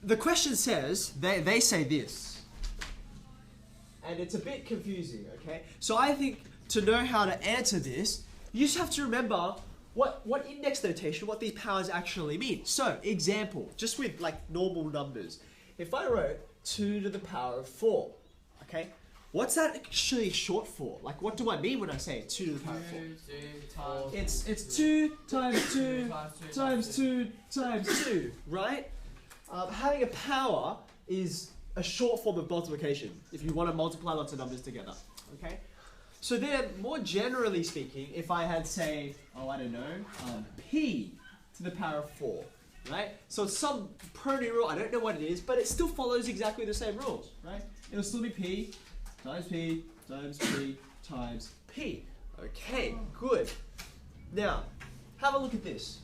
the question says, they say this. And it's a bit confusing, okay? So I think to know how to answer this, you just have to remember what index notation, what these powers actually mean. So, example, just with like normal numbers. If I wrote 2 to the power of 4, okay? What's that actually short for? Like, what do I mean when I say 2 to the power of 4? It's 2 times 2 times 2 times 2, right? Having a power is a short form of multiplication if you want to multiply lots of numbers together, okay? So then, more generally speaking, if I had, say, oh, I don't know, p to the power of 4, right? So it's some Perni rule, I don't know what it is, but it still follows exactly the same rules, right? It'll still be p times p times p times p. Okay, good. Now, have a look at this.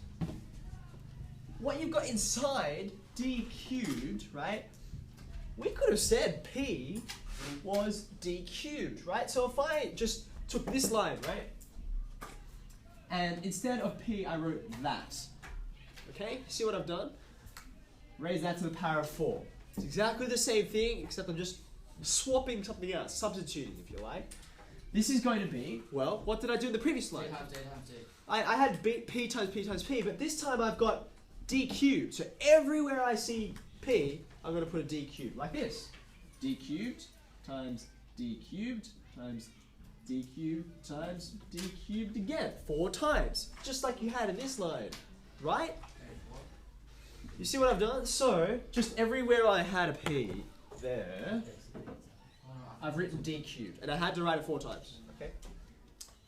What you've got inside d cubed, right? We could have said p was d cubed, right? So if I just took this line, right? And instead of p, I wrote that. Okay, see what I've done? Raise that to the power of 4. It's exactly the same thing, except I'm just swapping something else, substituting, if you like. This is going to be, well, what did I do in the previous line? I had p times p times p, but this time I've got d cubed. So everywhere I see p, I'm going to put a d cubed, like this. D cubed times d cubed times d cubed times d cubed again. 4 times, just like you had in this line, right? You see what I've done? So, just everywhere I had a p there, I've written d cubed, and I had to write it 4 times, okay?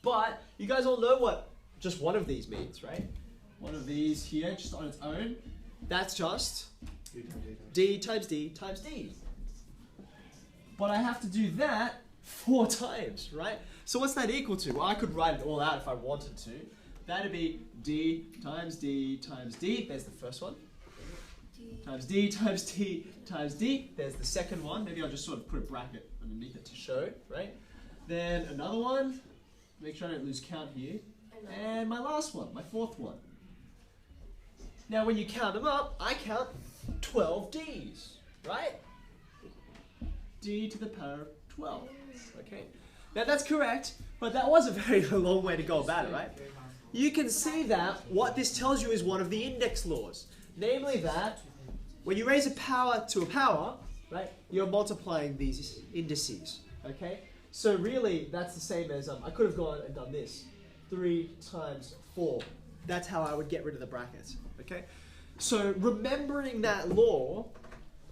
But, you guys all know what just one of these means, right? One of these here, just on its own, that's just d times d times d. But I have to do that 4 times, right? So what's that equal to? Well, I could write it all out if I wanted to. That'd be d times d times d. There's the first one. Times d times d times d. There's the second one. Maybe I'll just sort of put a bracket underneath it to show, right? Then another one. Make sure I don't lose count here. And my last one, my 4th one. Now when you count them up, I count 12 d's, right? D to the power of 12. Okay. Now that's correct, but that was a very long way to go about it, right? You can see that what this tells you is one of the index laws. Namely that when you raise a power to a power, right, you're multiplying these indices, okay? So really, that's the same as, I could have gone and done this. 3 times 4. That's how I would get rid of the brackets, okay? So remembering that law,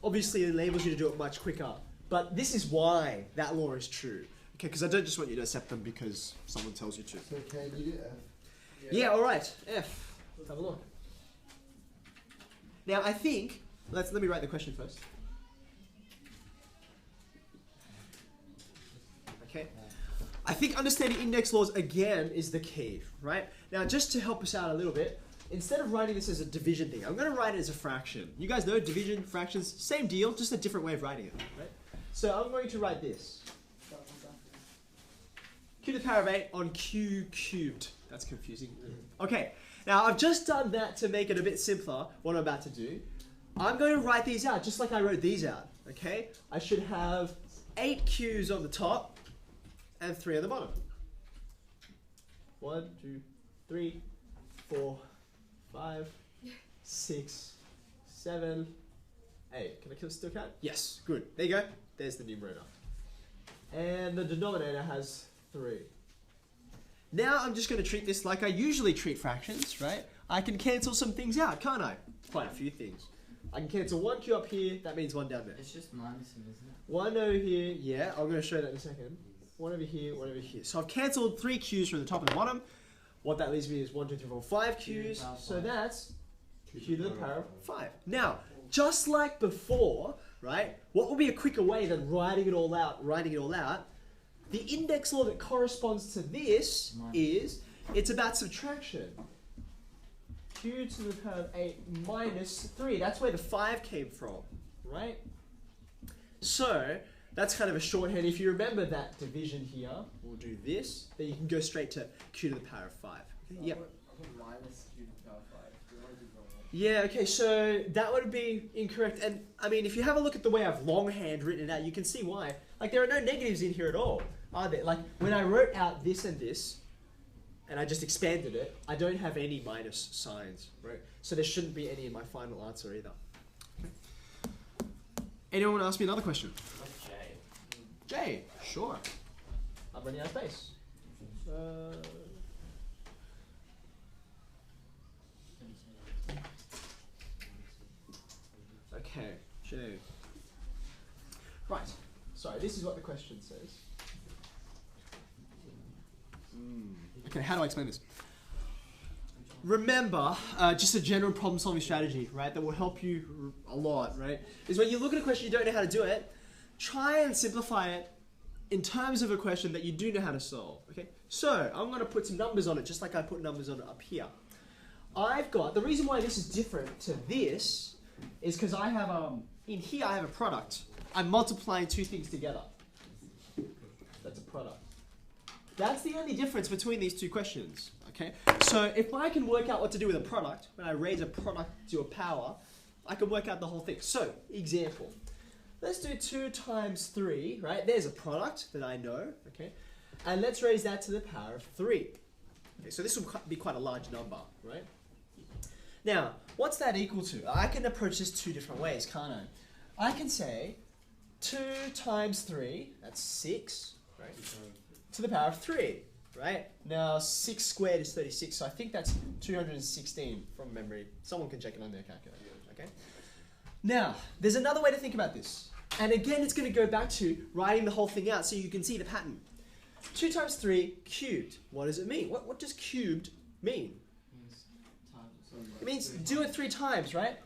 obviously it enables you to do it much quicker. But this is why that law is true. Okay, because I don't just want you to accept them because someone tells you to. So can you do F? Yeah, alright. F. Let's have a look. Now I think, let me write the question first. Okay. I think understanding index laws again is the key, right? Now just to help us out a little bit, instead of writing this as a division thing, I'm going to write it as a fraction. You guys know division, fractions, same deal, just a different way of writing it, right? So I'm going to write this. Q to the power of 8 on q cubed. That's confusing. Okay, now I've just done that to make it a bit simpler, what I'm about to do. I'm going to write these out just like I wrote these out, okay? I should have 8 q's on the top and 3 on the bottom. 1, 2, 3, 4, 5, 6, 7, 8. Can I still count? Yes, good. There you go. There's the numerator. And the denominator has 3. Now I'm just going to treat this like I usually treat fractions, right? I can cancel some things out, can't I? Quite a few things. I can cancel 1 q up here, that means 1 down there. It's just minusing, isn't it? 1 over here, yeah, I'm going to show that in a second. 1 over here, 1 over here. So I've cancelled 3 q's from the top and the bottom. What that leaves me is 1, 2, 3, 4, 5 q's. So that's q to the power of 5. Now, just like before, right, what would be a quicker way than writing it all out, the index law that corresponds to this is, it's about subtraction. Q to the power of 8 minus 3. That's where the 5 came from, right? So, that's kind of a shorthand. If you remember that division here, we'll do this. Then you can go straight to q to the power of 5. Okay? Yep. Minus q to the power of 5. Yeah, okay, so that would be incorrect. And I mean, if you have a look at the way I've longhand written it out, you can see why. Like, there are no negatives in here at all, are there? Like, when I wrote out this and this, and I just expanded it, I don't have any minus signs, right? So there shouldn't be any in my final answer either. Anyone want to ask me another question? Jay, sure. I'm running out of space. Okay, Jay. Right. Sorry, this is what the question says. Okay, how do I explain this? Remember, just a general problem-solving strategy, right, that will help you a lot, right, is when you look at a question you don't know how to do it, try and simplify it in terms of a question that you do know how to solve, okay? So, I'm going to put some numbers on it, just like I put numbers on it up here. I've got, the reason why this is different to this is because I have, in here I have a product. I'm multiplying two things together. That's a product. That's the only difference between these two questions, okay? So if I can work out what to do with a product, when I raise a product to a power, I can work out the whole thing. So, example. Let's do 2 times 3, right? There's a product that I know, okay? And let's raise that to the power of 3. Okay, so this will be quite a large number, right? Now, what's that equal to? I can approach this two different ways, can't I? I can say 2 times 3, that's 6, right? To the power of 3, right? Now, 6 squared is 36, so I think that's 216 from memory. Someone can check it on their calculator, okay? Now, there's another way to think about this. And again, it's going to go back to writing the whole thing out so you can see the pattern. 2 times 3 cubed. What does it mean? What does cubed mean? It means do it 3 times, right?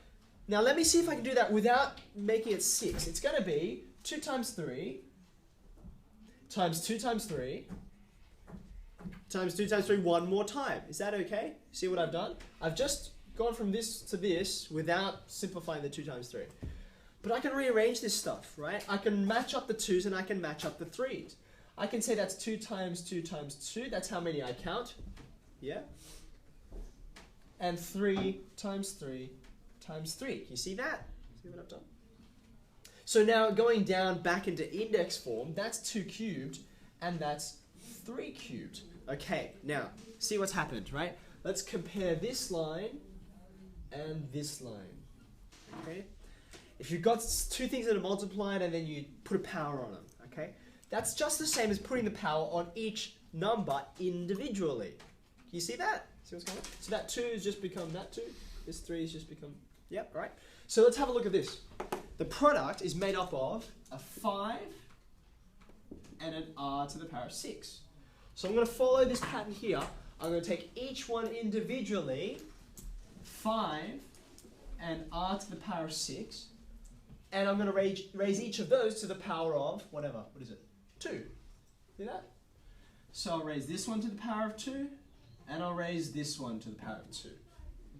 Now, let me see if I can do that without making it 6. It's going to be 2 times 3 times 2 times 3 times 2 times 3 one more time. Is that okay? See what I've done? I've just gone from this to this without simplifying the 2 times 3. But I can rearrange this stuff, right? I can match up the 2's and I can match up the 3's. I can say that's 2 times 2 times 2. That's how many I count. Yeah? And 3 times 3 times 3. You see that? See what I've done? So now going down back into index form, that's 2 cubed and that's 3 cubed. Okay, now see what's happened, right? Let's compare this line and this line. Okay? If you've got two things that are multiplied and then you put a power on them, okay? That's just the same as putting the power on each number individually. Can you see that? See what's going on? So that 2 has just become that 2. This 3 has just become, yep, right? So let's have a look at this. The product is made up of a 5 and an r to the power of 6. So I'm going to follow this pattern here. I'm going to take each one individually, 5 and r to the power of 6, and I'm going to raise each of those to the power of whatever. What is it? 2. See that? So I'll raise this one to the power of 2, and I'll raise this one to the power of 2.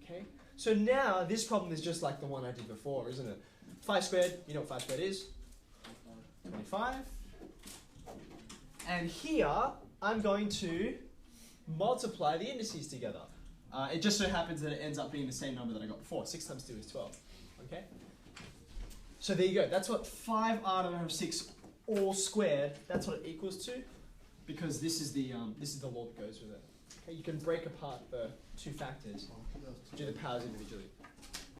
Okay? So now this problem is just like the one I did before, isn't it? 5 squared, you know what 5 squared is? 25. And here, I'm going to multiply the indices together. It just so happens that it ends up being the same number that I got before. 6 times 2 is 12. Okay? So there you go. That's what 5r to the power of 6 all squared, that's what it equals to, because this is the law that goes with it. Okay? You can break apart the two factors to do the powers individually.